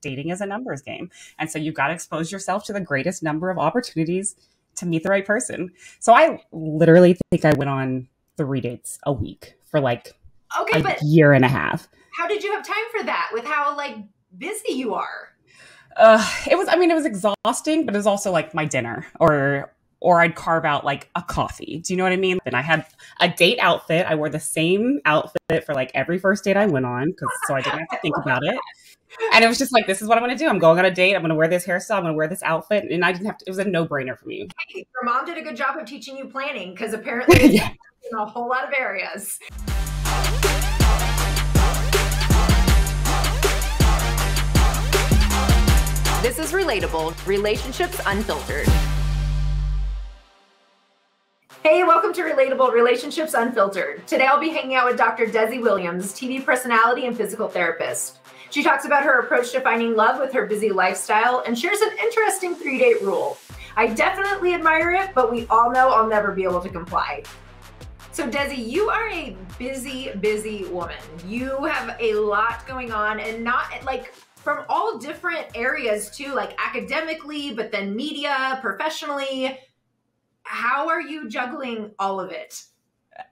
dating is a numbers game. And so you've got to expose yourself to the greatest number of opportunities to meet the right person. So I literally think I went on 3 dates a week for like a year and a half. How did you have time for that with how like busy you are? It was exhausting, but it was also like my dinner or I'd carve out like a coffee. Do you know what I mean? And I had a date outfit. I wore the same outfit for like every first date I went on so I didn't have to think about it. And it was just like, this is what I'm going to do. I'm going on a date. I'm going to wear this hairstyle. I'm going to wear this outfit. And I didn't have to, it was a no-brainer for me. Hey, your mom did a good job of teaching you planning because apparently it's in a whole lot of areas. This is Relatable, Relationships Unfiltered. Hey, welcome to Relatable, Relationships Unfiltered. Today I'll be hanging out with Dr. Desi Williams, TV personality and physical therapist. She talks about her approach to finding love with her busy lifestyle and shares an interesting 3-date rule. I definitely admire it, but we all know I'll never be able to comply. So Desi, you are a busy woman. You have a lot going on and not like from all different areas too, like academically, but then media, professionally. How are you juggling all of it?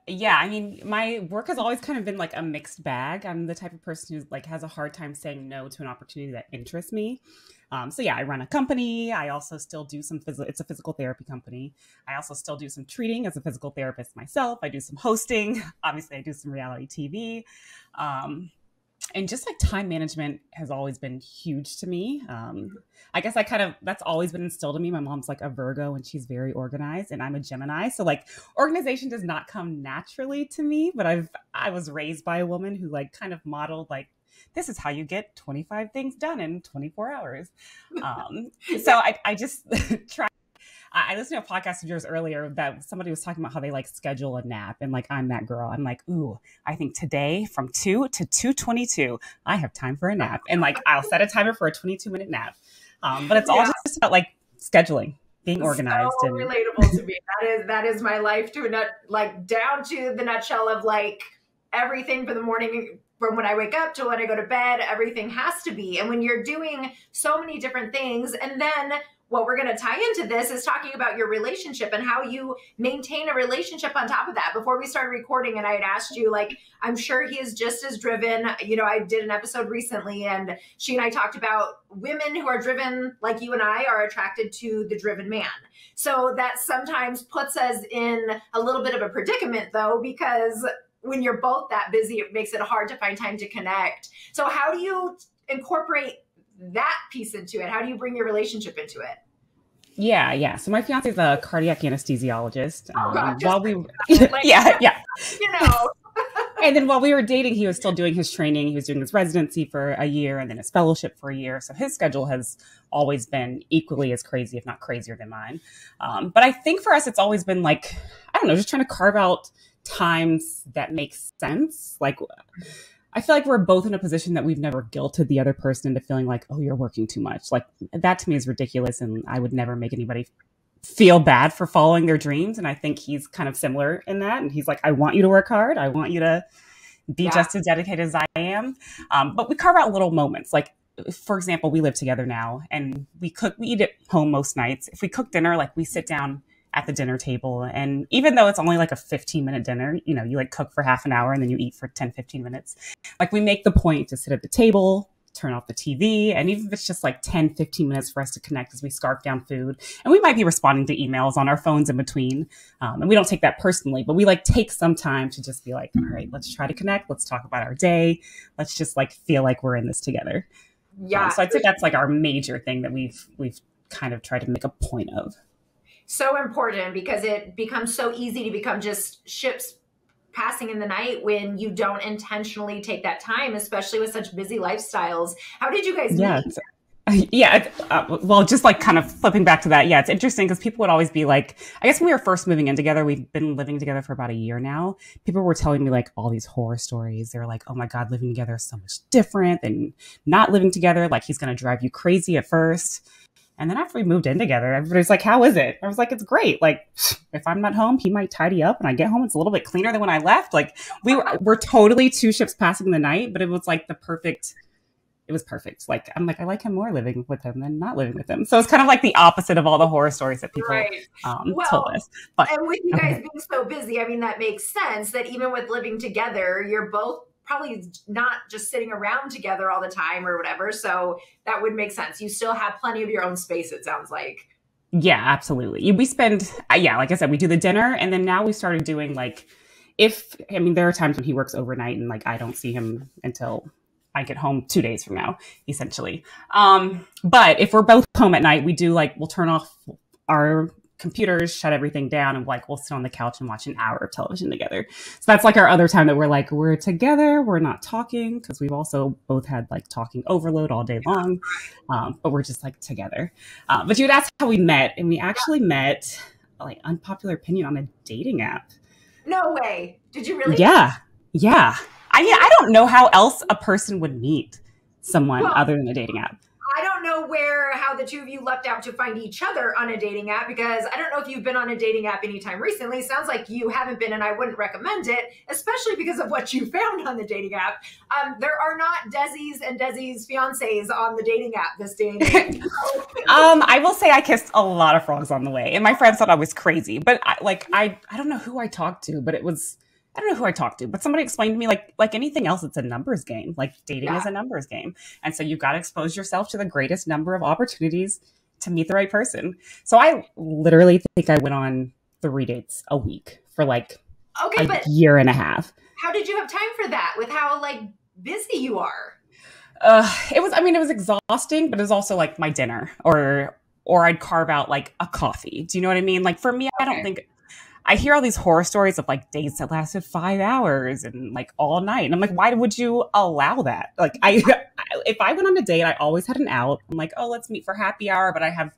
Yeah, I mean, my work has always kind of been like a mixed bag. I'm the type of person who like has a hard time saying no to an opportunity that interests me. So yeah, I run a company. I also still do some it's a physical therapy company. I also still do some treating as a physical therapist myself. I do some hosting. Obviously, I do some reality TV. And just like time management has always been huge to me. I guess that's always been instilled in me. My mom's like a Virgo and she's very organized and I'm a Gemini. So like organization does not come naturally to me, but I was raised by a woman who like kind of modeled like, this is how you get 25 things done in 24 hours. So I just try. I listened to a podcast of yours earlier that somebody was talking about how they like schedule a nap and like, I'm that girl. I'm like, ooh, I think today from 2 to 2:22, I have time for a nap. And like, I'll set a timer for a 22-minute nap. But it's all just about like scheduling, being organized. So relatable to me. That is my life to a nut, like down to the nutshell of like everything for the morning from when I wake up to when I go to bed, everything has to be. And when you're doing so many different things, and then what we're going to tie into this is talking about your relationship and how you maintain a relationship on top of that. Before we started recording, and I had asked you, like, I'm sure he is just as driven. You know, I did an episode recently and she and I talked about women who are driven like you and I are attracted to the driven man. So that sometimes puts us in a little bit of a predicament though, because when you're both that busy, it makes it hard to find time to connect. So how do you incorporate that piece into it? How do you bring your relationship into it? Yeah. So my fiancé is a cardiac anesthesiologist. You know. And then while we were dating, he was still doing his training. He was doing his residency for a year and then his fellowship for a year. So his schedule has always been equally as crazy, if not crazier than mine. But I think for us, it's always been like, I don't know, just trying to carve out times that make sense. Like, I feel like we're both in a position that we've never guilted the other person into feeling like, oh, you're working too much. Like that to me is ridiculous. And I would never make anybody feel bad for following their dreams. And I think he's kind of similar in that. And he's like, I want you to work hard. I want you to be just as dedicated as I am. But we carve out little moments. Like, for example, we live together now and we eat at home most nights. If we cook dinner, like we sit down at the dinner table. And even though it's only like a 15-minute dinner, you know, you like cook for half an hour and then you eat for 10, 15 minutes. Like we make the point to sit at the table, turn off the TV. And even if it's just like 10, 15 minutes for us to connect as we scarf down food. And we might be responding to emails on our phones in between. And we don't take that personally, but we like take some time to just be like, all right, let's try to connect. Let's talk about our day. Let's just like feel like we're in this together. Yeah. So I'd say that's like our major thing that we've kind of tried to make a point of. So important because it becomes so easy to become just ships passing in the night when you don't intentionally take that time, especially with such busy lifestyles. How did you guys meet? Well, just like kind of flipping back to that. Yeah, it's interesting because people would always be like, I guess when we were first moving in together, we've been living together for about a year now. People were telling me like all these horror stories. They were like, oh my God, living together is so much different than not living together. Like he's going to drive you crazy at first. And then after we moved in together, everybody's like, how is it? I was like, it's great. Like, if I'm not home, he might tidy up. When I get home, it's a little bit cleaner than when I left. Like, we're totally two ships passing the night, but it was like it it was perfect. Like, I'm like, I like him more living with him than not living with him. So it's kind of like the opposite of all the horror stories that people told us. But, and with you guys being so busy, I mean, that makes sense that even with living together, you're both probably not just sitting around together all the time or whatever. So that would make sense. You still have plenty of your own space, it sounds like. Yeah, absolutely. We spend, like I said, we do the dinner, and then now we started doing like, there are times when he works overnight and like I don't see him until I get home 2 days from now, essentially. But if we're both home at night, we do like, we'll turn off our computers, shut everything down, and like we'll sit on the couch and watch an hour of television together. So that's like our other time that we're together, we're not talking, because we've also both had like talking overload all day long, but we're just like together. But you would ask how we met, and we actually met, like, unpopular opinion, on a dating app. No way. Did you really? Yeah. I don't know how else a person would meet someone other than a dating app. I don't know how the two of you lucked out to find each other on a dating app, because I don't know if you've been on a dating app anytime recently. Sounds like you haven't been, and I wouldn't recommend it, especially because of what you found on the dating app. There are not Desi's and Desi's fiancés on the dating app this day and age. I will say I kissed a lot of frogs on the way, and my friends thought I was crazy. But I don't know who I talked to, but I don't know who I talked to, but somebody explained to me, like anything else, it's a numbers game. Like, dating is a numbers game. And so you've got to expose yourself to the greatest number of opportunities to meet the right person. So I literally think I went on 3 dates a week for like a year and a half. How did you have time for that with how like busy you are? It was exhausting, but it was also like my dinner, or I'd carve out like a coffee. Do you know what I mean? Like, for me, I don't think... I hear all these horror stories of like dates that lasted 5 hours and like all night. And I'm like, why would you allow that? Like, if I went on a date, I always had an out. I'm like, oh, let's meet for happy hour, but I have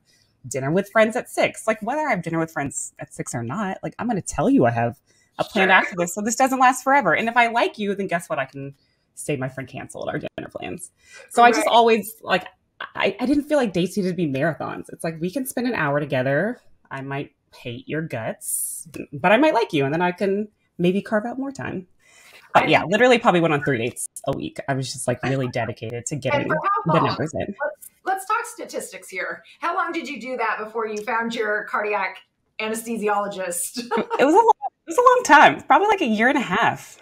dinner with friends at 6. Like, whether I have dinner with friends at 6 or not, like, I'm going to tell you I have a plan after this, so this doesn't last forever. And if I like you, then guess what? I can say my friend canceled our dinner plans. So I just always like, I didn't feel like dates needed to be marathons. It's like, we can spend an hour together. I might hate your guts, but I might like you, and then I can maybe carve out more time. But yeah, literally probably went on 3 dates a week. I was just like really dedicated to getting the numbers in. Let's talk statistics here. How long did you do that before you found your cardiac anesthesiologist? It was a long time, probably like a year and a half.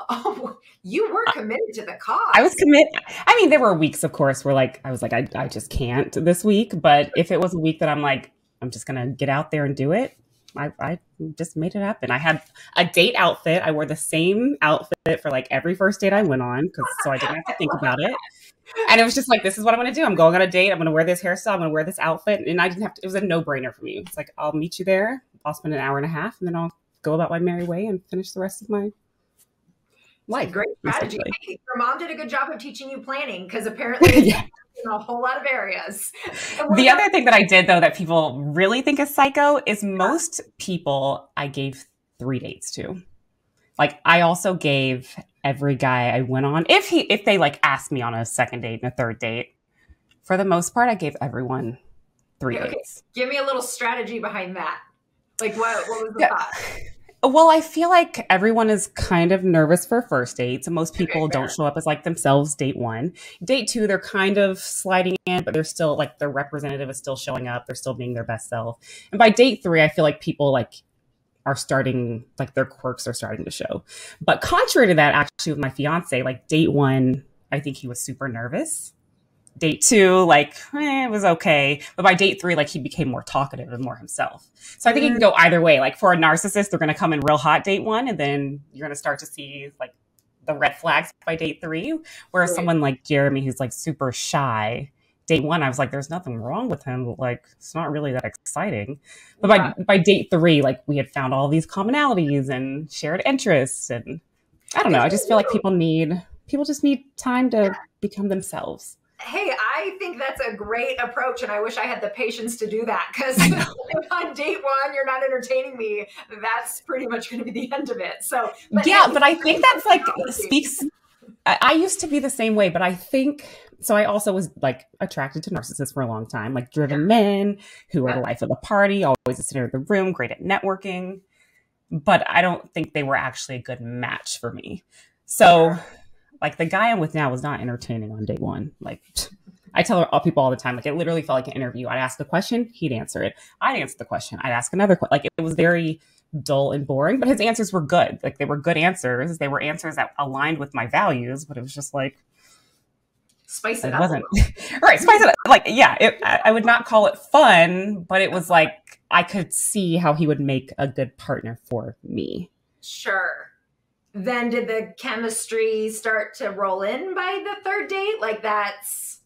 Oh, you were committed to the cause. I was committed. I mean, there were weeks, of course, where like I was like, I just can't this week. But if it was a week that I'm like, I'm just going to get out there and do it, I just made it happen. I had a date outfit. I wore the same outfit for like every first date I went on, so I didn't have to think about it. And it was just like, this is what I'm going to do. I'm going on a date. I'm going to wear this hairstyle. I'm going to wear this outfit. And I didn't have to, it was a no-brainer for me. It's like, I'll meet you there. I'll spend an hour and a half, and then I'll go about my merry way and finish the rest of my life. Great strategy. Hey, your mom did a good job of teaching you planning, because apparently in a whole lot of areas. The other thing that I did, though, that people really think is psycho is most people I gave 3 dates to. Like, I also gave every guy I went on, if they like asked me on a second date and a third date, for the most part, I gave everyone 3 dates. Give me a little strategy behind that. Like, what was the thought? Well, I feel like everyone is kind of nervous for first dates. And most people don't show up as like themselves date 1. Date 2, they're kind of sliding in, but they're still like, their representative is still showing up. They're still being their best self. And by date 3, I feel like people like are starting, like their quirks are starting to show. But contrary to that, actually with my fiance, like date 1, I think he was super nervous. Date 2, like, it was okay. But by date 3, like, he became more talkative and more himself. So I think it can go either way. Like, for a narcissist, they're going to come in real hot date 1, and then you're going to start to see, like, the red flags by date 3. Whereas someone like Jeremy, who's, like, super shy, date 1, I was like, there's nothing wrong with him. Like, it's not really that exciting. But by date 3, like, we had found all these commonalities and shared interests. And I don't know. I just feel like people just need time to become themselves. Hey, I think that's a great approach, and I wish I had the patience to do that, because if on date 1 you're not entertaining me, that's pretty much going to be the end of it. So, but I think that's like speaks. I used to be the same way, but I think so. I also was like attracted to narcissists for a long time, like driven men who are the life of the party, always the center of the room, great at networking. But I don't think they were actually a good match for me. So Like the guy I'm with now was not entertaining on day one. Like I tell people all the time, like it literally felt like an interview. I'd ask the question, he'd answer it. I'd answer the question, I'd ask another question. Like it was very dull and boring, but his answers were good. Like they were good answers. They were answers that aligned with my values, but it was just like, spice it it up. wasn't right. Spice it up. Like, yeah, I would not call it fun, but it was like, I could see how he would make a good partner for me. Sure. Then did the chemistry start to roll in by the third date? Like that's...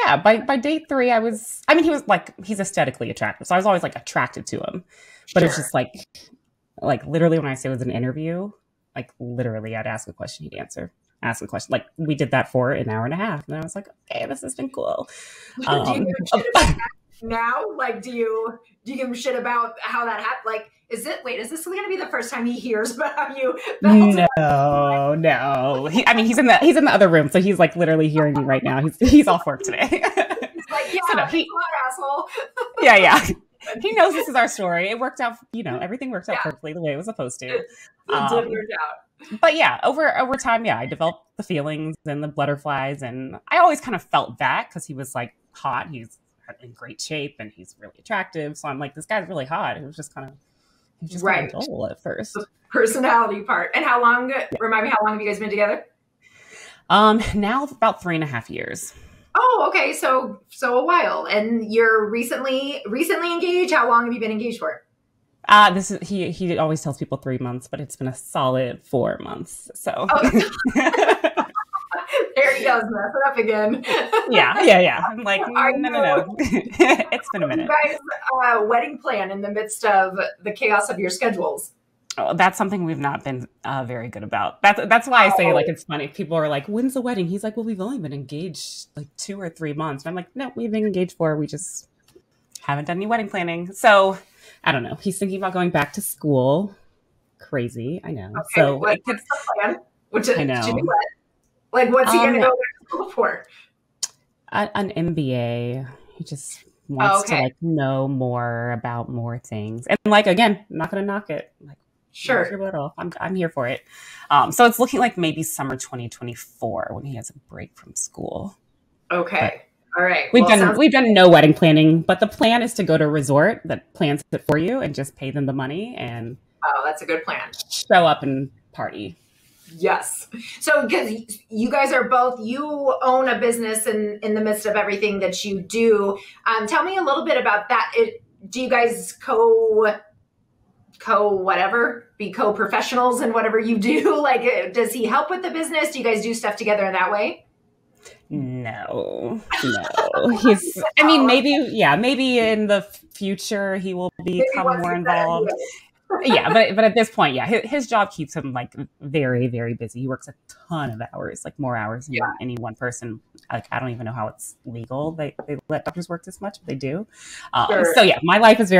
Yeah. By date 3, he was like, he's aesthetically attractive. So I was always like attracted to him, but it's just like literally when I say it was an interview, like literally I'd ask a question, he'd answer. Ask a question. Like we did that for an hour and a half, and I was like, okay, this has been cool. Do you give him shit about that now? Like, do you give him shit about how that happened? Like, is this going to be the first time he hears about how you? No. He's in the other room, so he's like literally hearing me right now. He's off work today. He's like, yeah, so no, asshole. Yeah. He knows this is our story. It worked out, everything worked out perfectly the way it was supposed to. It did work out. But yeah, over time, I developed the feelings and the butterflies, and I always kind of felt that because he was like hot. He's in great shape and he's really attractive. So I'm like, this guy's really hot. It was just kind of dull at first. The personality part. And how long? Yeah. Remind me, how long have you guys been together? Now about 3.5 years. Oh, okay. So a while. And you're recently engaged. How long have you been engaged for? He always tells people 3 months, but it's been a solid 4 months. So there he goes, mess it up again. Yeah. I'm like, no. It's been a minute. You guys, wedding plan in the midst of the chaos of your schedules. Oh, that's something we've not been very good about. That's why I say like it's funny. People are like, "When's the wedding?" He's like, "Well, we've only been engaged like 2 or 3 months." And I'm like, "No, we've been engaged 4. We just haven't done any wedding planning." So I don't know. He's thinking about going back to school. Crazy, I know. Okay, so what's the plan? I know. Like, what's he going to go back to school for? An MBA. He just wants to like know more about more things. And like again, I'm not going to knock it. Like, sure. Your butt off. I'm here for it. So it's looking like maybe summer 2024 when he has a break from school. Okay. All right. We've done no wedding planning, but the plan is to go to a resort that plans it for you and just pay them the money and that's a good plan. Show up and party. Yes. So because you guys are both, you own a business in the midst of everything that you do. Tell me a little bit about that. Do you guys be co-professionals in whatever you do? Like, does he help with the business? Do you guys do stuff together in that way? No. Maybe in the future he will become more involved. But at this point, his job keeps him like very, very busy. He works a ton of hours, like more hours than any one person. Like I don't even know how it's legal. They let doctors work this much, but they do. Sure. So my life is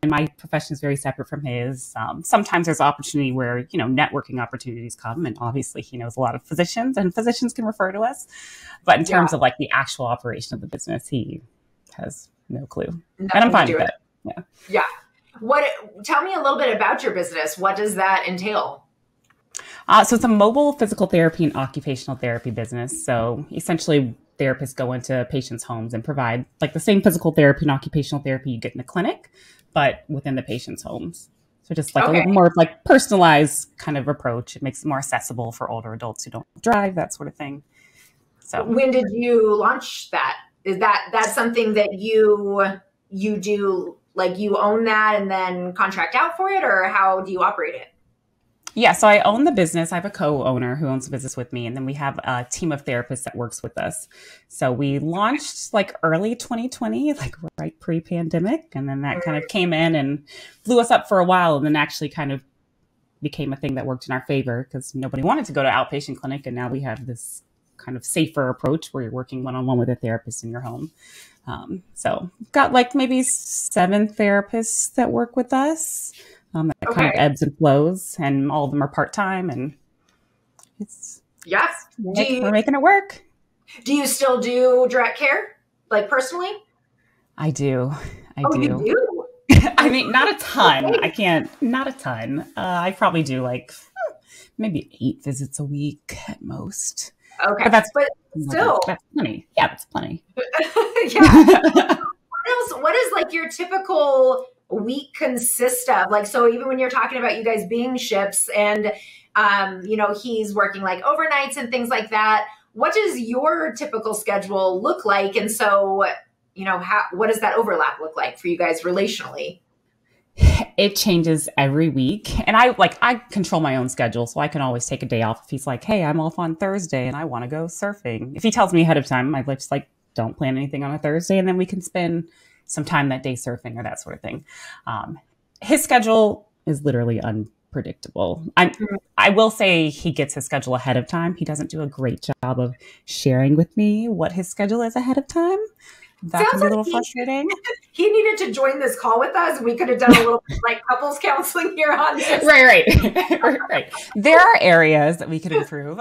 my profession is very separate from his. Sometimes there's opportunity where networking opportunities come, and obviously he knows a lot of physicians, and physicians can refer to us. But in terms of like the actual operation of the business, he has no clue, and I'm fine with it. Yeah. Tell me a little bit about your business. What does that entail? So it's a mobile physical therapy and occupational therapy business. So essentially therapists go into patients' homes and provide like the same physical therapy and occupational therapy you get in the clinic, but within the patient's homes. So just like a little more like personalized kind of approach. It makes it more accessible for older adults who don't drive, that sort of thing. So when did you launch that? Is that's something that you do? Like you own that and then contract out for it, or how do you operate it? Yeah, so I own the business. I have a co-owner who owns the business with me, and then we have a team of therapists that works with us. So we launched like early 2020, like right pre-pandemic, and then that kind of came in and blew us up for a while, and then actually kind of became a thing that worked in our favor because nobody wanted to go to outpatient clinic, and now we have this kind of safer approach where you're working one-on-one with a therapist in your home. So got like maybe 7 therapists that work with us. That kind of ebbs and flows, and all of them are part-time, and we're making it work. Do you still do direct care, like personally? I do. You do? I mean, not a ton. Not a ton. I probably do like maybe 8 visits a week at most. Okay. But that's still, that's plenty. Yeah, that's plenty. Yeah. What is like your typical week consist of? Like, so even when you're talking about you guys being ships and, he's working like overnights and things like that, what does your typical schedule look like? And so, what does that overlap look like for you guys relationally? It changes every week. And I control my own schedule. So I can always take a day off if he's like, hey, I'm off on Thursday and I want to go surfing. If he tells me ahead of time, my life's like, don't plan anything on a Thursday. And then we can spend some time that day surfing or that sort of thing. His schedule is literally unpredictable. I will say he gets his schedule ahead of time. He doesn't do a great job of sharing with me what his schedule is ahead of time. That can be a little frustrating. He needed to join this call with us. We could have done a little like couples counseling here on this. Right. There are areas that we could improve.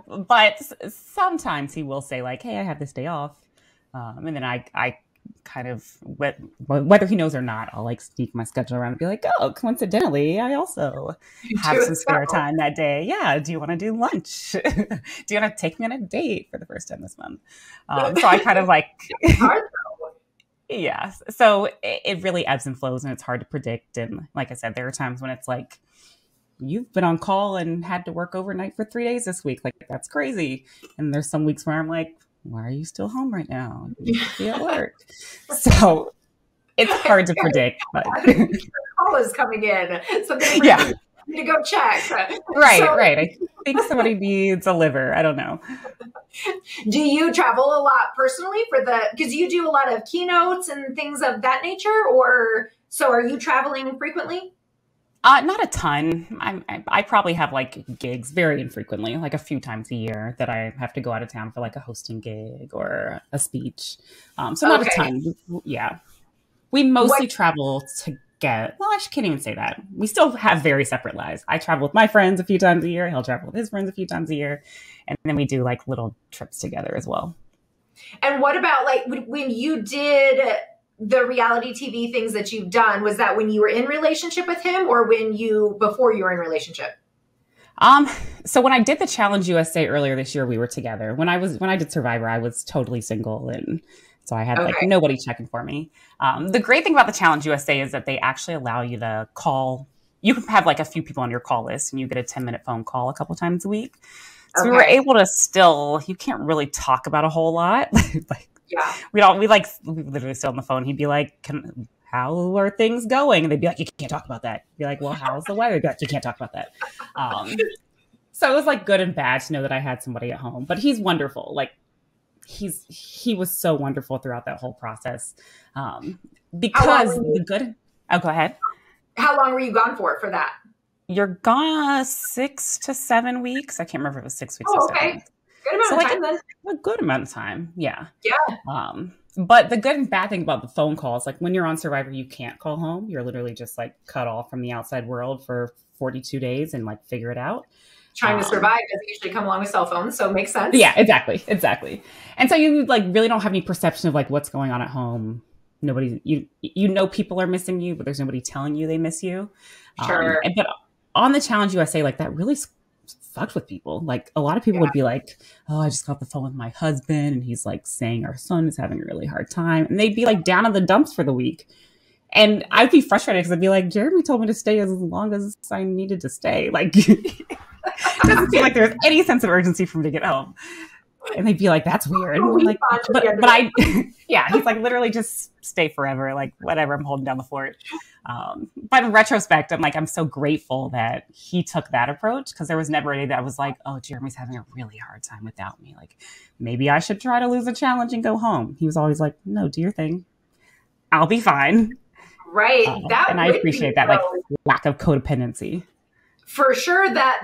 But sometimes he will say like, hey, I have this day off. And then I kind of, whether he knows or not, I'll like sneak my schedule around and be like, oh, coincidentally, I also have some spare time that day. Yeah. Do you want to do lunch? Do you want to take me on a date for the first time this month? So I kind of like, yeah. So it really ebbs and flows and it's hard to predict. And like I said, there are times when it's like, you've been on call and had to work overnight for 3 days this week. Like, that's crazy. And there's some weeks where I'm like, why are you still home right now? You should be at work. So it's hard to predict. But call is coming in. So yeah. To go check. Right. I think somebody needs a liver. I don't know. Do you travel a lot personally because you do a lot of keynotes and things of that nature, or so are you traveling frequently? Not a ton. I probably have like gigs very infrequently, like a few times a year that I have to go out of town for like a hosting gig or a speech. So not a ton. Yeah. We mostly travel together. Well, I can't even say that. We still have very separate lives. I travel with my friends a few times a year. He'll travel with his friends a few times a year. And then we do like little trips together as well. And what about like when you did the reality TV things that you've done, was that when you were in relationship with him or before you were in relationship? So when I did the Challenge USA earlier this year, we were together. When I did Survivor, I was totally single. And so I had like nobody checking for me. The great thing about the Challenge USA is that they actually allow you to call. You can have like a few people on your call list and you get a 10-minute phone call a couple times a week. So we were able to you can't really talk about a whole lot. We literally still on the phone. He'd be like, how are things going? And they'd be like, you can't talk about that. Be like, well, how's the weather? Be like, you can't talk about that. So it was like good and bad to know that I had somebody at home, but he's wonderful. Like he was so wonderful throughout that whole process. Because go ahead. How long were you gone for that? You're gone 6 to 7 weeks. I can't remember if it was 6 weeks or 7 weeks. Good amount of time then. A good amount of time. Yeah. Yeah. But the good and bad thing about the phone calls, like when you're on Survivor, you can't call home. You're literally just like cut off from the outside world for 42 days and like figure it out. Trying to survive doesn't usually come along with cell phones, so it makes sense. Yeah, exactly. And so you like really don't have any perception of like what's going on at home. Nobody, you know, people are missing you, but there's nobody telling you they miss you. Sure. But on the Challenge USA, like that really fucked with people. Like a lot of people would be like, oh, I just got the phone with my husband and he's like saying our son is having a really hard time. And they'd be like down in the dumps for the week. And I'd be frustrated because I'd be like, Jeremy told me to stay as long as I needed to stay. Like, it doesn't seem like there's any sense of urgency for me to get home. And they'd be like, that's weird. Like, but he's like, literally just stay forever. Like, whatever, I'm holding down the fort. But in retrospect, I'm so grateful that he took that approach because there was never any that was like, oh, Jeremy's having a really hard time without me. Like, maybe I should try to lose a challenge and go home. He was always like, no, do your thing. I'll be fine. Right. And I appreciate that, like, lack of codependency. For sure, that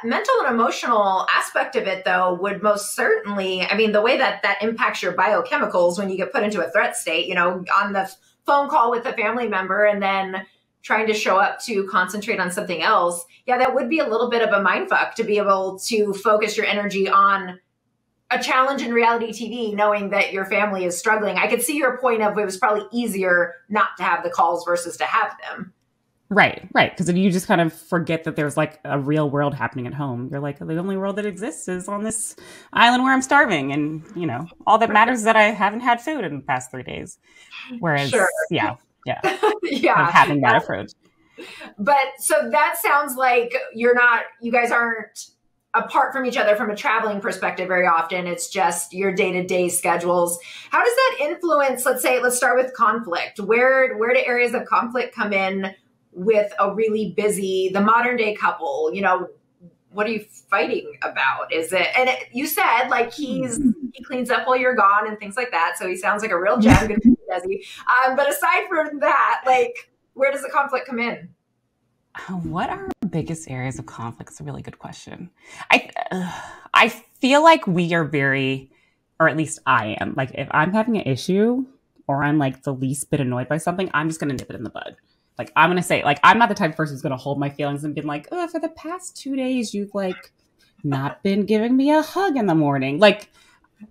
mental and emotional aspect of it, though, would most certainly, the way that impacts your biochemicals when you get put into a threat state, on the phone call with a family member and then trying to show up to concentrate on something else. Yeah, that would be a little bit of a mindfuck to be able to focus your energy on a challenge in reality TV, knowing that your family is struggling. I could see your point of it was probably easier not to have the calls versus to have them. Right, right. Because then you just kind of forget that there's like a real world happening at home. You're like, the only world that exists is on this island where I'm starving. And, you know, all that matters is that I haven't had food in the past 3 days. Whereas, Sure. yeah, Yeah. of having that approach. But so that sounds like you guys aren't apart from each other from a traveling perspective very often. It's just your day-to-day schedules. How does that influence, let's start with conflict. Where do areas of conflict come in with a really busy, the modern day couple? You know, what are you fighting about? You said like he cleans up while you're gone and things like that. So he sounds like a real gem. Good, does he? But aside from that, like, where does the conflict come in? What are our biggest areas of conflict? It's a really good question. I feel like we are very, or at least I am, like if I'm having an issue or I'm like the least bit annoyed by something, I'm just going to nip it in the bud. Like I'm going to say, like, I'm not the type of person who's going to hold my feelings and be like, oh, for the past 2 days, you've like not been giving me a hug in the morning. Like,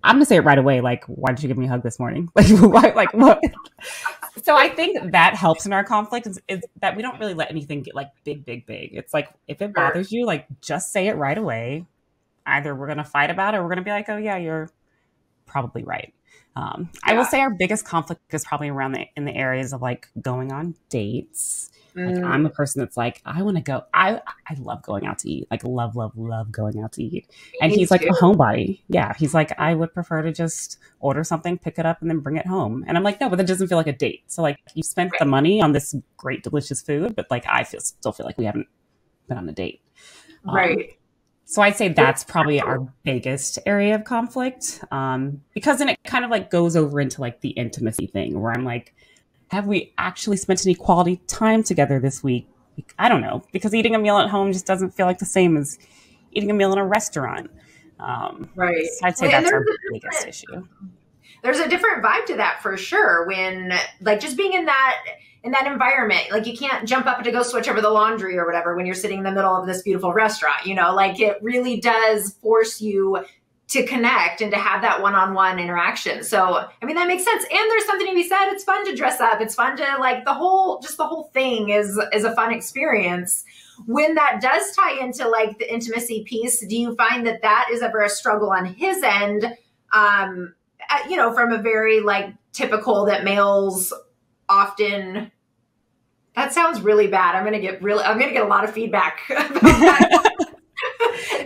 I'm going to say it right away. Like, why didn't you give me a hug this morning? Like, why, like what? So I think that helps in our conflict is that we don't really let anything get like big. It's like, if it bothers you, like just say it right away. Either we're going to fight about it or we're going to be like, oh yeah, you're probably right. I will say our biggest conflict is probably around in the areas of like going on dates. Like I'm a person that's like, I want to go. I love going out to eat. Like love going out to eat. And he's like a homebody. Yeah. He's like, I would prefer to just order something, pick it up, and then bring it home. And I'm like, no, but that doesn't feel like a date. So like you spent the money on this great, delicious food, but like I still feel like we haven't been on a date. Right. So I'd say that's probably our biggest area of conflict. Because then it kind of like goes over into like the intimacy thing where I'm like, have we actually spent any quality time together this week? I don't know, because eating a meal at home just doesn't feel like the same as eating a meal in a restaurant. Right. So I'd say that's our biggest issue. There's a different vibe to that for sure. When like just being in that environment, like you can't jump up to go switch over the laundry or whatever when you're sitting in the middle of this beautiful restaurant, you know, like it really does force you to connect and to have that one-on-one interaction. So, I mean, that makes sense. And there's something to be said. It's fun to dress up. It's fun to like the whole thing is a fun experience. When that does tie into like the intimacy piece, do you find that is ever a struggle on his end? You know, from a very like typical that males often, that sounds really bad. I'm going to get a lot of feedback about that.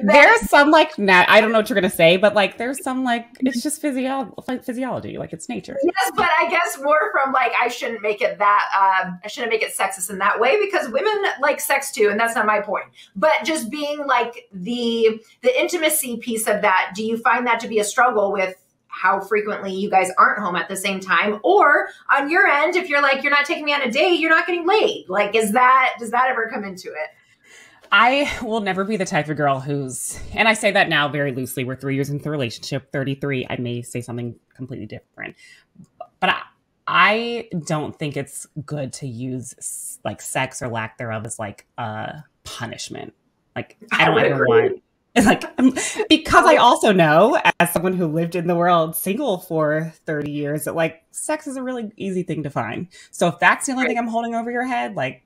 There's some like, I don't know what you're going to say, but like, there's some like, it's just physiology, like it's nature. Yes, but I guess more from like, I shouldn't make it sexist in that way because women like sex too. And that's not my point, but just being like the intimacy piece of that. Do you find that to be a struggle with how frequently you guys aren't home at the same time? Or on your end, if you're like, you're not taking me on a date, you're not getting laid. Like, does that ever come into it? I will never be the type of girl and I say that now very loosely, we're 3 years into the relationship, 33, I may say something completely different. But I don't think it's good to use like sex or lack thereof as like a punishment. Like, I don't ever want, like, because I also know as someone who lived in the world single for 30 years that like sex is a really easy thing to find. So if that's the only thing I'm holding over your head, like,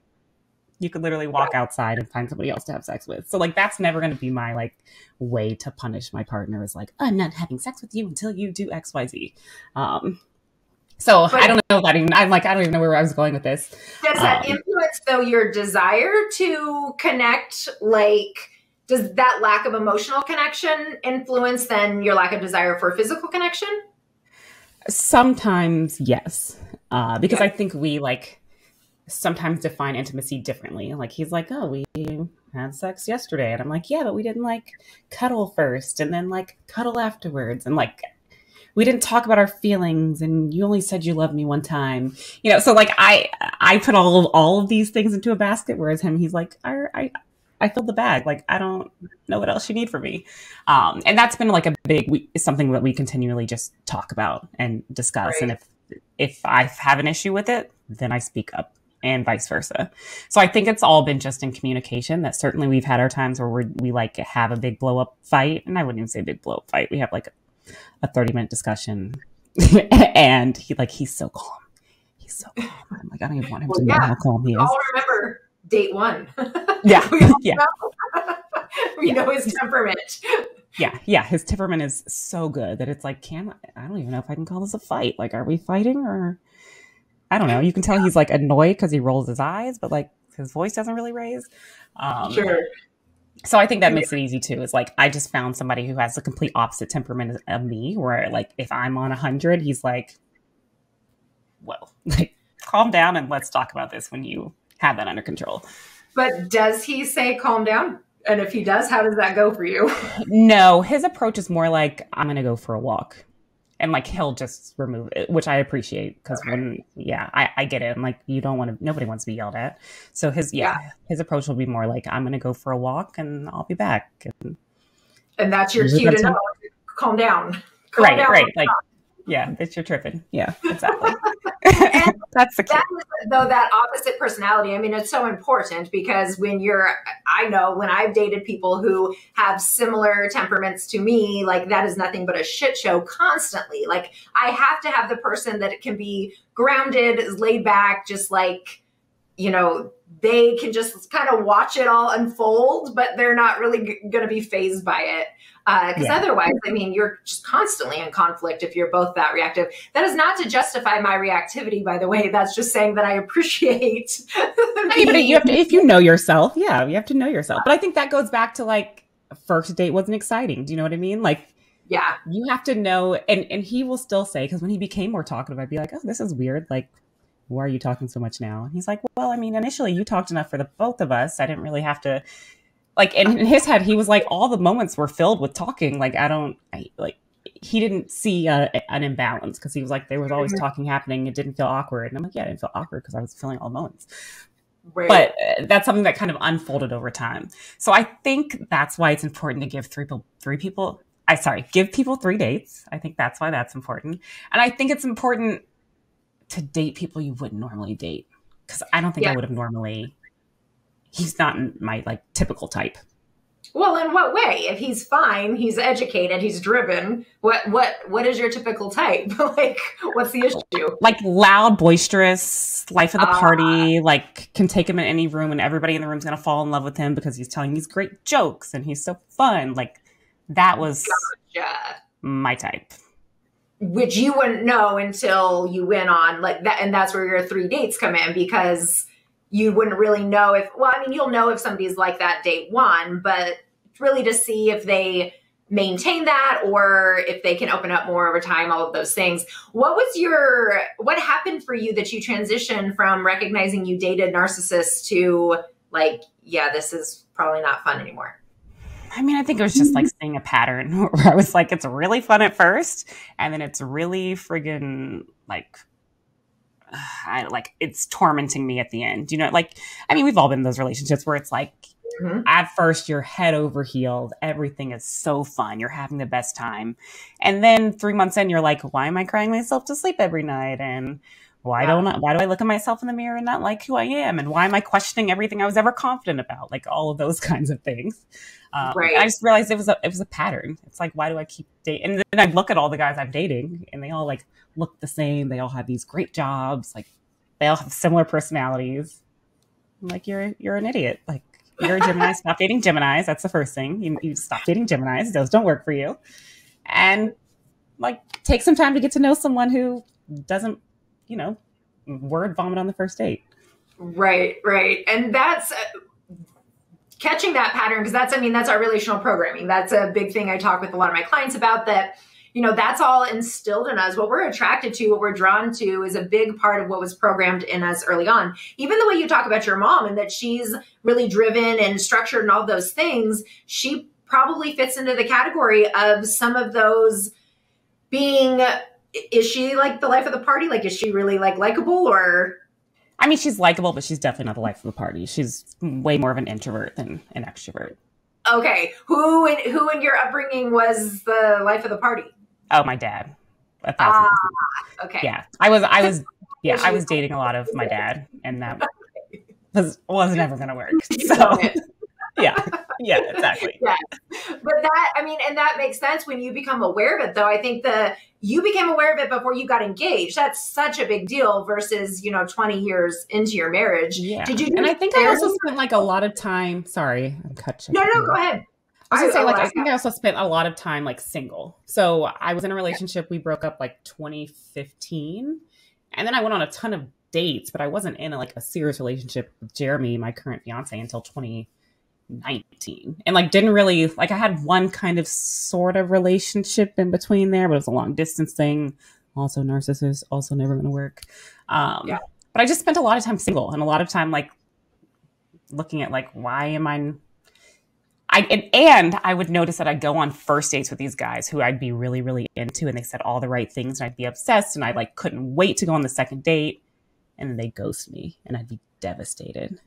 you could literally walk outside and find somebody else to have sex with. So like, that's never going to be my like way to punish my partner is like, I'm not having sex with you until you do X, Y, Z. So I don't know that even, I don't even know where I was going with this. Does that influence though your desire to connect? Like, does that lack of emotional connection influence then your lack of desire for physical connection? Sometimes, yes. Because I think we like, sometimes define intimacy differently. Like he's like, oh, we had sex yesterday. And I'm like, yeah, but we didn't like cuddle first and then like cuddle afterwards. And like, we didn't talk about our feelings and you only said you loved me one time, you know? So like I put all of these things into a basket. Whereas he's like, I filled the bag. Like, I don't know what else you need from me. And that's been like something that we continually just talk about and discuss. Right. And if I have an issue with it, then I speak up. And vice versa. So I think it's all been just in communication that certainly we've had our times where we like have a big blow up fight. And I wouldn't even say big blow up fight. We have like a 30-minute discussion and he's so calm. He's so calm. I'm like, I don't even want him to know how calm he is. I'll remember date one. Yeah. Yeah. We know his temperament. Yeah. His temperament is so good that it's like, I don't even know if I can call this a fight. Like, are we fighting or I don't know. You can tell he's like annoyed because he rolls his eyes, but like his voice doesn't really raise. Sure. So I think that makes it easy too. Is like, I just found somebody who has the complete opposite temperament of me, where like, if I'm on 100, he's like, well, like, calm down and let's talk about this when you have that under control. But does he say calm down? And if he does, how does that go for you? No, his approach is more like, I'm going to go for a walk. And like, he'll just remove it, which I appreciate because I get it. And like, nobody wants to be yelled at. So his approach will be more like, I'm going to go for a walk and I'll be back. And that's your cue to know, calm down. Right. Like, yeah, bitch, you're tripping. Yeah, exactly. That's the key. That opposite personality, I mean, it's so important because I know when I've dated people who have similar temperaments to me, like that is nothing but a shit show constantly. Like I have to have the person that can be grounded, laid back, just like, they can just kind of watch it all unfold, but they're not really going to be fazed by it. Because otherwise, I mean, you're just constantly in conflict if you're both that reactive. That is not to justify my reactivity, by the way. That's just saying that I appreciate. But you have to, if you know yourself, you have to know yourself. But I think that goes back to like, first date wasn't exciting. Do you know what I mean? Like, yeah, you have to know, and he will still say, because when he became more talkative, I'd be like, oh, this is weird. Like, why are you talking so much now? And he's like, well, I mean, initially you talked enough for the both of us. I didn't really have to. Like, in his head, he was like, all the moments were filled with talking. Like, he didn't see an imbalance because he was like, there was always talking happening. It didn't feel awkward. And I'm like, yeah, it didn't feel awkward because I was feeling all the moments. Right. But that's something that kind of unfolded over time. So I think that's why it's important to give give people 3 dates. I think that's why that's important. And I think it's important to date people you wouldn't normally date because I don't think I would have normally. He's not my like typical type. Well, in what way? If he's fine, he's educated, he's driven. What is your typical type? Like, what's the issue? Like loud, boisterous, life of the party. Like can take him in any room, and everybody in the room's gonna fall in love with him because he's telling these great jokes and he's so fun. Like that was my type. Which you wouldn't know until you went on like that, and that's where your 3 dates come in because. You wouldn't really know you'll know if somebody's like that date one, but really to see if they maintain that or if they can open up more over time, all of those things. What happened for you that you transitioned from recognizing you dated narcissists to like, yeah, this is probably not fun anymore? I mean, I think it was just like seeing a pattern where I was like, it's really fun at first. And then it's really friggin' like, it's tormenting me at the end, like, I mean, we've all been in those relationships where it's like, at first you're head over heels. Everything is so fun. You're having the best time. And then 3 months in, you're like, why am I crying myself to sleep every night? And why do I look at myself in the mirror and not like who I am? And why am I questioning everything I was ever confident about? Like all of those kinds of things. Right. I just realized it was a pattern. It's like, why do I keep dating? And then I look at all the guys I'm dating and they all like look the same. They all have these great jobs. Like they all have similar personalities. I'm like, you're an idiot. Like you're a Gemini. Stop dating Geminis. That's the first thing. You stop dating Geminis. Those don't work for you. And like take some time to get to know someone who doesn't, word vomit on the first date. Right. And that's catching that pattern because that's our relational programming. That's a big thing I talk with a lot of my clients about that, that's all instilled in us. What we're attracted to, what we're drawn to is a big part of what was programmed in us early on. Even the way you talk about your mom and that she's really driven and structured and all those things, she probably fits into the category of some of those being, is she like the life of the party? Like, is she really like likable or? I mean, she's likable, but she's definitely not the life of the party. She's way more of an introvert than an extrovert. Okay. Who in your upbringing was the life of the party? Oh, my dad. 1,000%. Okay. Yeah. I was dating a lot of my dad and that was never going to work. So yeah. Yeah, exactly. Yeah. But that, I mean, and that makes sense when you become aware of it, though. I think you became aware of it before you got engaged. That's such a big deal versus, 20 years into your marriage. Yeah. Did you And I think I also spent like a lot of time, sorry, I'm cutting. No, go ahead. I was gonna say, like, I think I also spent a lot of time like single. So I was in a relationship. We broke up like 2015. And then I went on a ton of dates, but I wasn't in a serious relationship with Jeremy, my current fiance, until 2019. And like didn't really like I had one kind of sort of relationship in between there, but it was a long distance thing. Also narcissist, also never gonna work. But I just spent a lot of time single and a lot of time like looking at like why am and I would notice that I'd go on first dates with these guys who I'd be really, really into, and they said all the right things, and I'd be obsessed, and I like couldn't wait to go on the second date, and then they ghost me, and I'd be devastated.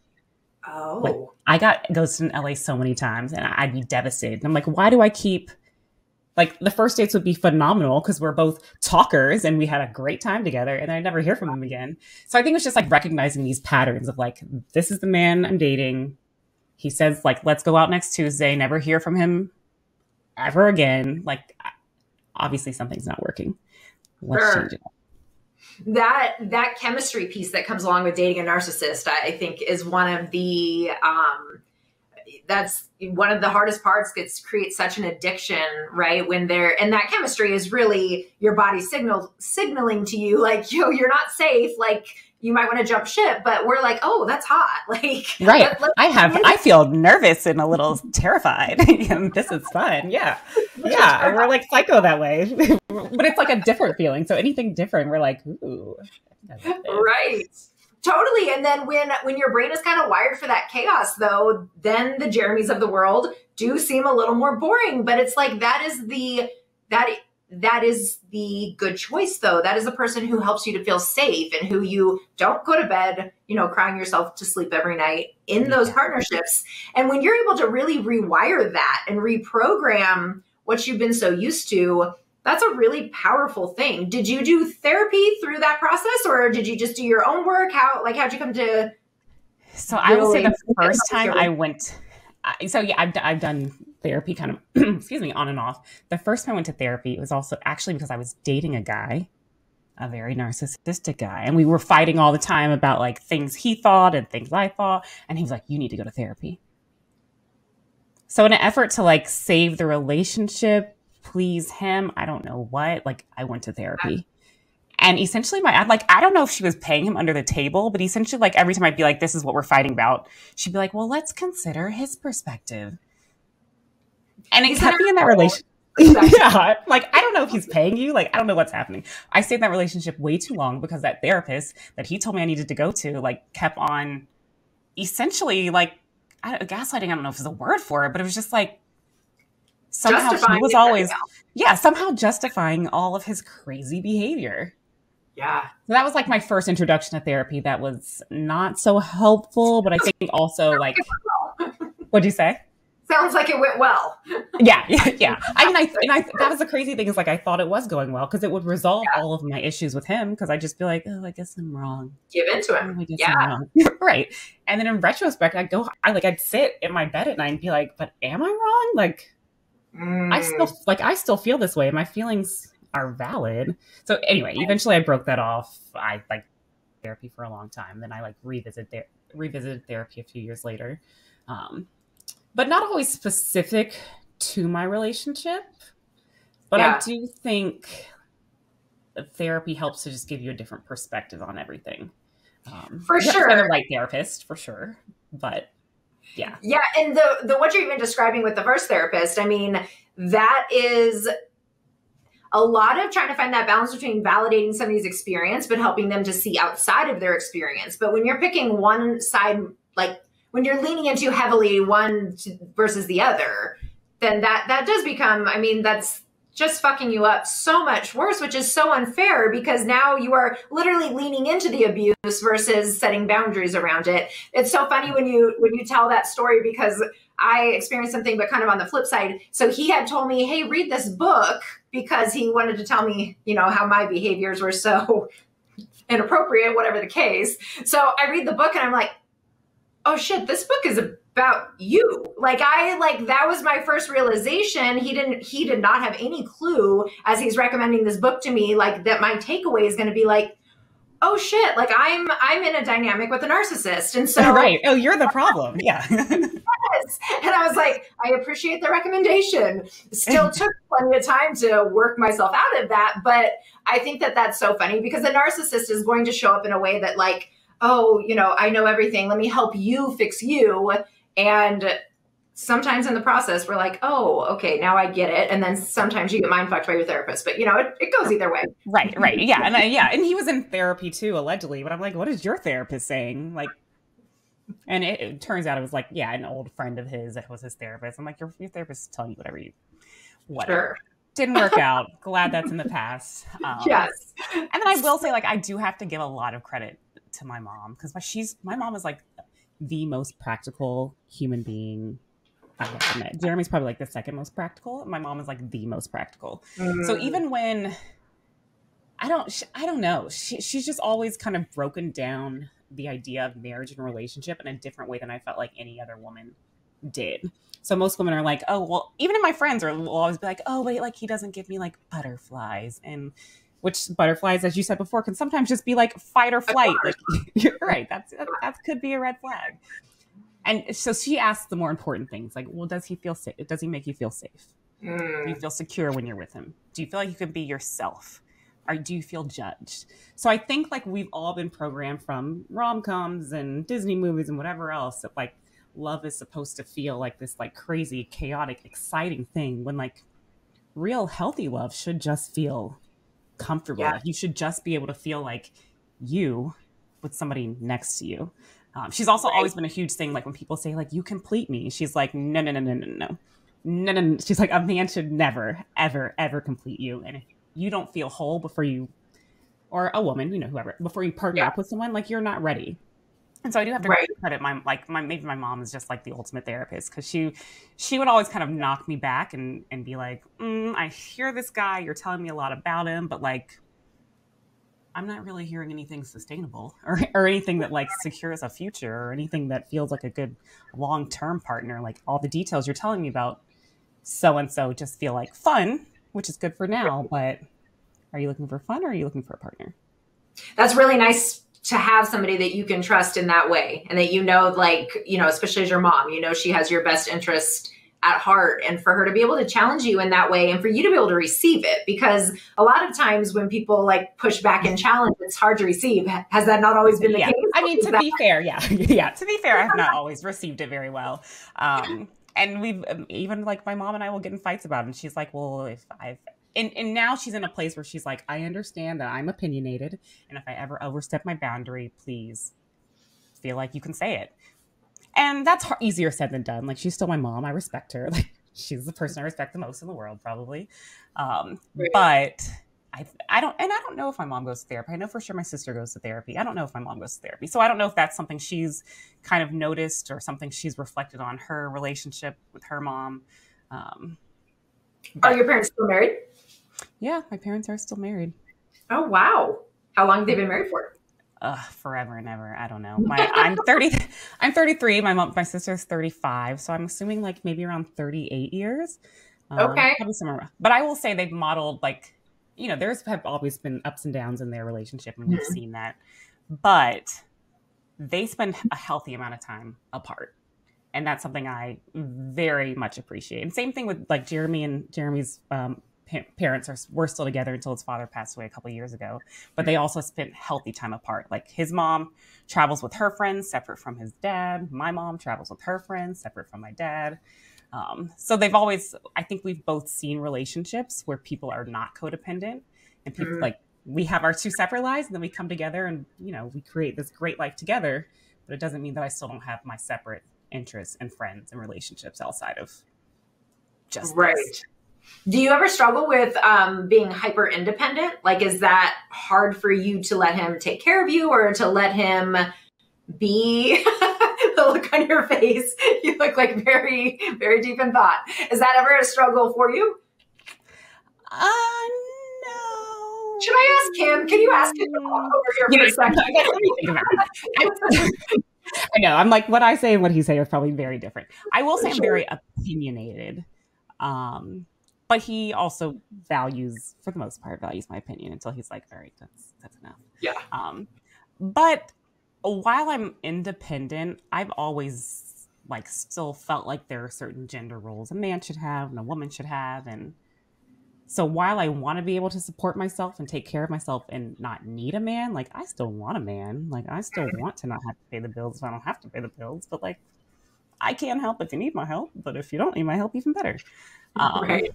Oh, like, I got ghosted in LA so many times, and I'd be devastated. And I'm like, why do I keep like the first dates would be phenomenal because we're both talkers and we had a great time together, and I never hear from them again. So I think it's just like recognizing these patterns of like, this is the man I'm dating. He says, like, let's go out next Tuesday, never hear from him ever again. Like, obviously something's not working. Let's change it. That chemistry piece that comes along with dating a narcissist, I think is one of the, that's one of the hardest parts. It's creates such an addiction, right? And that chemistry is really your body signaling to you, like, you're not safe. Like, you might want to jump ship, but we're like, oh, that's hot. Like, right. I feel nervous and a little terrified. This is fun. Yeah. Yeah. And we're like psycho that way, but it's like a different feeling. So anything different, we're like, ooh. Right. Totally. And then when your brain is kind of wired for that chaos, though, then the Jeremys of the world do seem a little more boring, but it's like, that is the good choice, though. That is the person who helps you to feel safe and who you don't go to bed, crying yourself to sleep every night in those partnerships. And when you're able to really rewire that and reprogram what you've been so used to, that's a really powerful thing. Did you do therapy through that process, or did you just do your own work? How'd you come to? So I would say the first time I went, so yeah, I've done therapy kind of, excuse me, on and off. The first time I went to therapy, it was also actually because I was dating a guy, a very narcissistic guy. And we were fighting all the time about like things he thought and things I thought. And he was like, you need to go to therapy. So in an effort to like save the relationship, please him, I don't know what, like I went to therapy. And essentially I don't know if she was paying him under the table, but essentially like every time I'd be like, this is what we're fighting about, she'd be like, well, let's consider his perspective. And it kept me in that relationship. Yeah. Like, I don't know if he's paying you. Like, I don't know what's happening. I stayed in that relationship way too long because that therapist that he told me I needed to go to, like, kept on essentially, like, gaslighting. I don't know if there's a word for it, but it was just like, somehow he was always, somehow justifying all of his crazy behavior. Yeah. So that was like my first introduction to therapy. That was not so helpful, but I think also like, what'd you say? Sounds like it went well. Yeah. I mean, that was the crazy thing is like, I thought it was going well because it would resolve all of my issues with him. Cause I'd just be like, oh, I guess I'm wrong. Give into him. I guess I'm wrong. Right. And then in retrospect, I'd sit in my bed at night and be like, but am I wrong? Like, I still feel this way. My feelings are valid. So anyway, eventually I broke that off. I like therapy for a long time. Then I like revisited therapy a few years later. But not always specific to my relationship. But I do think therapy helps to just give you a different perspective on everything. For sure. I'm the right therapist, for sure. But yeah. Yeah. And the what you're even describing with the first therapist, I mean, that is a lot of trying to find that balance between validating somebody's experience, but helping them to see outside of their experience. But when you're picking one side, like when you're leaning into heavily one versus the other, then that does become, I mean, that's just fucking you up so much worse, which is so unfair because now you are literally leaning into the abuse versus setting boundaries around it. It's so funny when you tell that story because I experienced something, but kind of on the flip side. So he had told me, hey, read this book because he wanted to tell me, how my behaviors were so inappropriate, whatever the case. So I read the book and I'm like, oh shit, this book is about you. Like that was my first realization. He did not have any clue as he's recommending this book to me, like that my takeaway is going to be like, oh shit, like I'm in a dynamic with a narcissist. And so right. Oh, you're the problem. Yeah. Yes. And I was like, I appreciate the recommendation. Still took plenty of time to work myself out of that. But I think that that's so funny because the narcissist is going to show up in a way that like, oh, you know, I know everything. Let me help you fix you. And sometimes in the process, we're like, oh, okay, now I get it. And then sometimes you get mind fucked by your therapist. But, you know, it goes either way. Right. Yeah. And he was in therapy too, allegedly. But I'm like, what is your therapist saying? Like, and it turns out it was like, yeah, an old friend of his that was his therapist. I'm like, your therapist is telling you whatever. Sure. Didn't work out. Glad that's in the past. Yes. And then I will say, like, I do have to give a lot of credit to my mom because my mom is like the most practical human being I've ever met. Jeremy's probably like the second most practical. My mom is like the most practical. So even when I don't know, she's just always kind of broken down the idea of marriage and relationship in a different way than I felt like any other woman did. So most women are like, oh, well, even my friends will always be like, oh, wait, like he doesn't give me like butterflies. And which butterflies, as you said before, can sometimes just be like fight or flight. Like, you're right. That could be a red flag. And so she asks the more important things like, well, does he feel safe? Does he make you feel safe? Do you feel secure when you're with him? Do you feel like you can be yourself? Or do you feel judged? So I think like we've all been programmed from rom-coms and Disney movies and whatever else that like love is supposed to feel like this like crazy, chaotic, exciting thing when like real healthy love should just feel comfortable. Yeah. Like, you should just be able to feel like you with somebody next to you. She's also always been a huge thing. Like when people say like, you complete me, she's like, no. She's like, a man should never, ever, ever complete you. And if you don't feel whole before you, or a woman, you know, whoever, before you partner up with someone, like you're not ready. And so I do have to credit maybe my mom is just like the ultimate therapist because she would always kind of knock me back and be like, I hear this guy, you're telling me a lot about him, but like, I'm not really hearing anything sustainable or anything that like secures a future or anything that feels like a good long-term partner. Like all the details you're telling me about so-and-so just feel like fun, which is good for now, but are you looking for fun or are you looking for a partner? That's really nice to have somebody that you can trust in that way. And that, you know, like, you know, especially as your mom, you know, she has your best interest at heart, and for her to be able to challenge you in that way and for you to be able to receive it, because a lot of times when people like push back and challenge, it's hard to receive. Has that not always been the case? I mean, to be fair, to be fair, I have not always received it very well. And we've even like my mom and I will get in fights about it. And she's like, well, if and now she's in a place where she's like, I understand that I'm opinionated. And if I ever overstep my boundary, please feel like you can say it. And that's easier said than done. Like, she's still my mom. I respect her. Like, she's the person I respect the most in the world, probably. But I don't know if my mom goes to therapy. I know for sure my sister goes to therapy. I don't know if my mom goes to therapy. So I don't know if that's something she's kind of noticed or something she's reflected on her relationship with her mom. Are your parents still married? Yeah, my parents are still married. Oh, wow. How long have they been married for? Forever and ever. I don't know. I'm 33. My sister's 35. So I'm assuming like maybe around 38 years. Okay. Probably somewhere around. But I will say they've modeled like, you know, there's have always been ups and downs in their relationship, and we've seen that. But they spend a healthy amount of time apart. And that's something I very much appreciate. And same thing with like Jeremy and Jeremy's parents were still together until his father passed away a couple of years ago. But they also spent healthy time apart. Like his mom travels with her friends separate from his dad. My mom travels with her friends separate from my dad. So they've always, I think we've both seen relationships where people are not codependent and people like, we have our two separate lives and then we come together and, you know, we create this great life together, but it doesn't mean that I still don't have my separate interests and friends and relationships outside of just this. Do you ever struggle with being hyper independent? Like, is that hard for you to let him take care of you or to let him be? The look on your face, you look like very, very deep in thought. Is that ever a struggle for you? No. Should I ask him? Can you ask him to walk over here for a second? Let me think about it. I know. I'm like, what I say and what he say are probably very different. I will say I'm Sure. very opinionated. But he also values, for the most part, values my opinion until he's like, all right, that's enough. Yeah. But while I'm independent, I've always like still felt like there are certain gender roles a man should have and a woman should have. And so while I want to be able to support myself and take care of myself and not need a man, like I still want a man. Like I still want to not have to pay the bills if I don't have to pay the bills. But like I can help if you need my help. But if you don't need my help, even better. Right.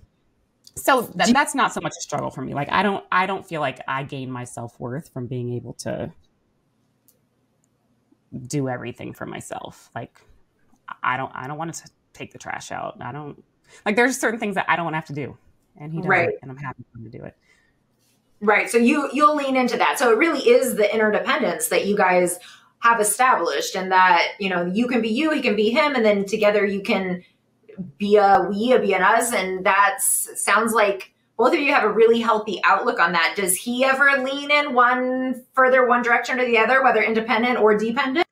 So that's not so much a struggle for me. Like I don't feel like I gain my self-worth from being able to do everything for myself. Like I don't want to take the trash out. I don't like there's certain things that I don't want to have to do. And he does Right. it, and I'm happy for him to do it. Right. So you'll lean into that. So it really is the interdependence that you guys have established, and that, you know, you can be you, he can be him, and then together you can be a we, a be an us. And that sounds like both of you have a really healthy outlook on that. Does he ever lean in one direction or the other, whether independent or dependent?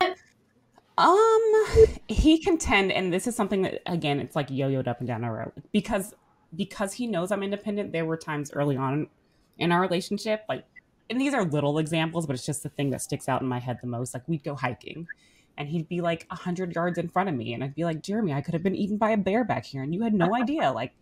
He can tend, and this is something that again, it's like yo-yoed up and down our road because he knows I'm independent. There were times early on in our relationship, like, and these are little examples, but it's just the thing that sticks out in my head the most. Like we'd go hiking and he'd be like 100 yards in front of me. And I'd be like, Jeremy, I could have been eaten by a bear back here. And you had no idea. Like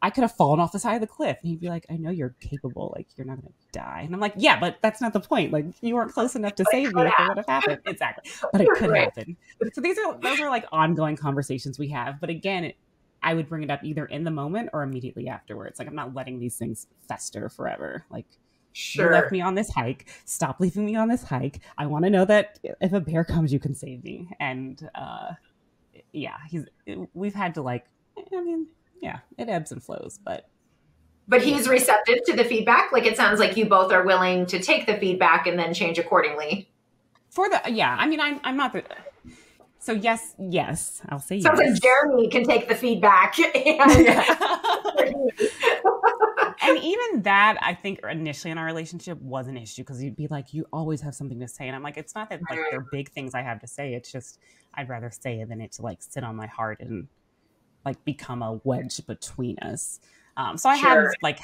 I could have fallen off the side of the cliff. And he'd be like, I know you're capable. Like you're not going to die. And I'm like, yeah, but that's not the point. Like you weren't close enough to save me if it would have happened. Exactly. But it could happen. So those are like ongoing conversations we have. But again, I would bring it up either in the moment or immediately afterwards. Like I'm not letting these things fester forever. Like, Sure. You left me on this hike. Stop leaving me on this hike. I want to know that if a bear comes, you can save me. And yeah, we've had to like, I mean, yeah, it ebbs and flows, but he's receptive to the feedback. Like it sounds like you both are willing to take the feedback and then change accordingly. I mean, I'm not the. So yes, I'll say Sounds yes. like Jeremy can take the feedback. And even that, I think initially in our relationship was an issue because you'd be like, you always have something to say. And I'm like, it's not that like they're big things I have to say. It's just, I'd rather say it than it to like sit on my heart and like become a wedge between us. So I have like,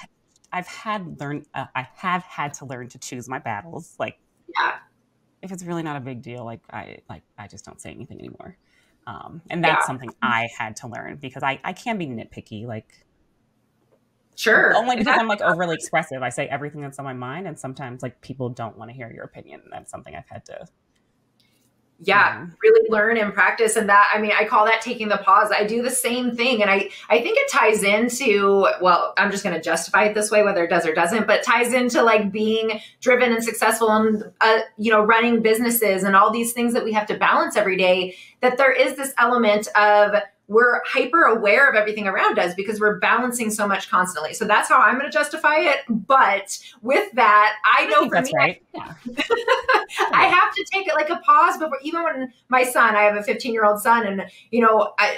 I have had to learn to choose my battles. Like, yeah. If it's really not a big deal, I just don't say anything anymore. And that's something I had to learn because I can be nitpicky, like sure. Only because I'm like overly expressive. I say everything that's on my mind, and sometimes like people don't want to hear your opinion. And that's something I've had to really learn and practice. And that, I mean, I call that taking the pause. I do the same thing. And I think it ties into, well, I'm just going to justify it this way, whether it does or doesn't, but it ties into like being driven and successful and, running businesses and all these things that we have to balance every day, that there is this element of we're hyper aware of everything around us because we're balancing so much constantly. So that's how I'm going to justify it. But with that, I know for that's me, right. I have to take it like a pause before, even when my son, I have a 15-year-old son, and,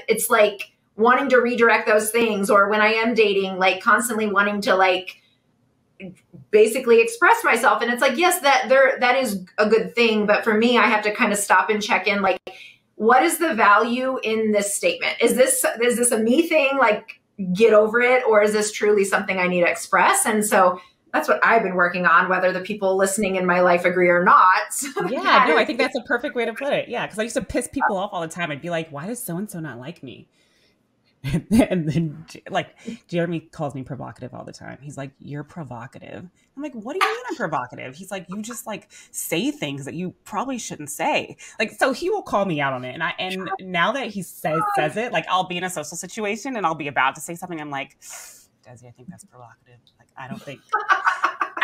it's like wanting to redirect those things, or when I am dating, like constantly wanting to like basically express myself. And it's like, yes, that is a good thing. But for me, I have to kind of stop and check in, like, what is the value in this statement? Is this a me thing? Like, get over it. Or is this truly something I need to express? And so that's what I've been working on, whether the people listening in my life agree or not. Yeah, no, I think that's a perfect way to put it. Yeah, because I used to piss people off all the time. I'd be like, why does so-and-so not like me? And then like Jeremy calls me provocative all the time. He's like, you're provocative. I'm like, what do you mean I'm provocative? He's like, you just like say things that you probably shouldn't say. Like, so he will call me out on it. And now that he says it, like I'll be in a social situation and I'll be about to say something. I'm like, Desi, I think that's provocative. Like, I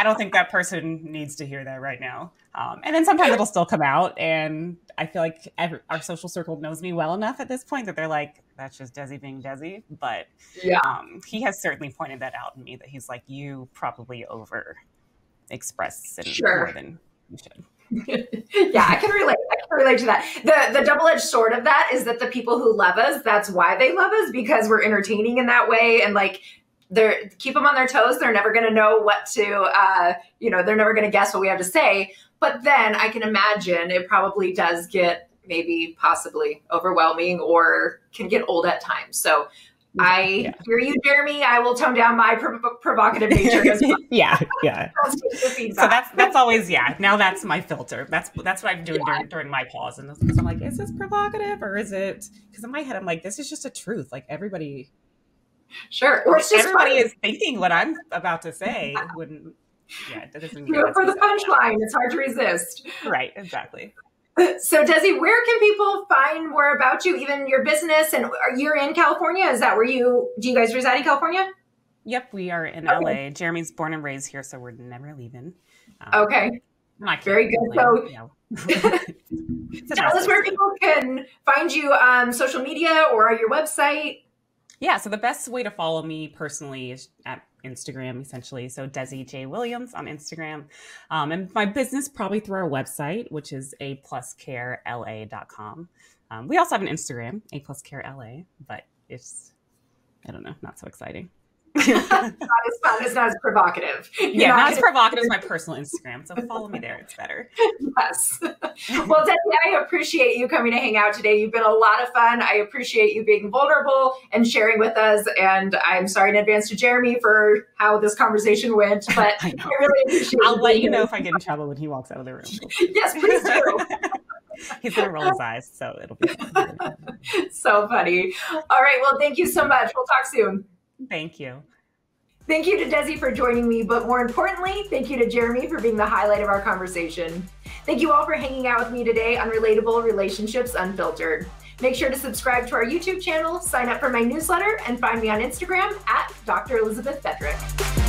don't think that person needs to hear that right now. And then sometimes it'll still come out. And I feel like our social circle knows me well enough at this point that they're like, that's just Desi being Desi. But he has certainly pointed that out in me, that he's like, you probably over express more than you should. Yeah, I can relate to that. The double-edged sword of that is that the people who love us, that's why they love us, because we're entertaining in that way. And like, keep them on their toes. They're never going to know what to, they're never going to guess what we have to say. But then I can imagine it probably does get maybe possibly overwhelming or can get old at times. So I hear you, Jeremy. I will tone down my provocative nature as well. Yeah. So that's always, now that's my filter. That's what I'm doing during my pause. And I'm like, is this provocative or is it? Because in my head, I'm like, this is just a truth. Like everybody. Sure. Or it's just everybody funny. is thinking what I'm about to say. Wouldn't. Yeah, it doesn't. Do it for the punchline. It's hard to resist. Right. Exactly. So Desi, where can people find more about you, even your business? And you're in California? Is that where do you guys reside in California? Yep, we are in LA. Jeremy's born and raised here, so we're never leaving. Okay. Very good. So tell us where people can find you on social media or on your website. Yeah, so the best way to follow me personally is at Instagram, essentially. So Desi J. Williams on Instagram. And my business probably through our website, which is apluscarela.com. We also have an Instagram, apluscarela, but it's, I don't know, not so exciting. It's not as fun. It's not as provocative. Not as provocative as my personal Instagram. So follow me there. It's better. Yes. Well, Desi, I appreciate you coming to hang out today. You've been a lot of fun. I appreciate you being vulnerable and sharing with us. And I'm sorry in advance to Jeremy for how this conversation went, but I really appreciate it. I'll let you know if I get in trouble when he walks out of the room. Yes, please do. He's going to roll his eyes, so it'll be fun. So funny. All right. Well, thank you so much. We'll talk soon. Thank you. Thank you to Desi for joining me, but more importantly, thank you to Jeremy for being the highlight of our conversation. Thank you all for hanging out with me today on Relatable Relationships Unfiltered. Make sure to subscribe to our YouTube channel, sign up for my newsletter, and find me on Instagram at Dr. Elizabeth Fedrick.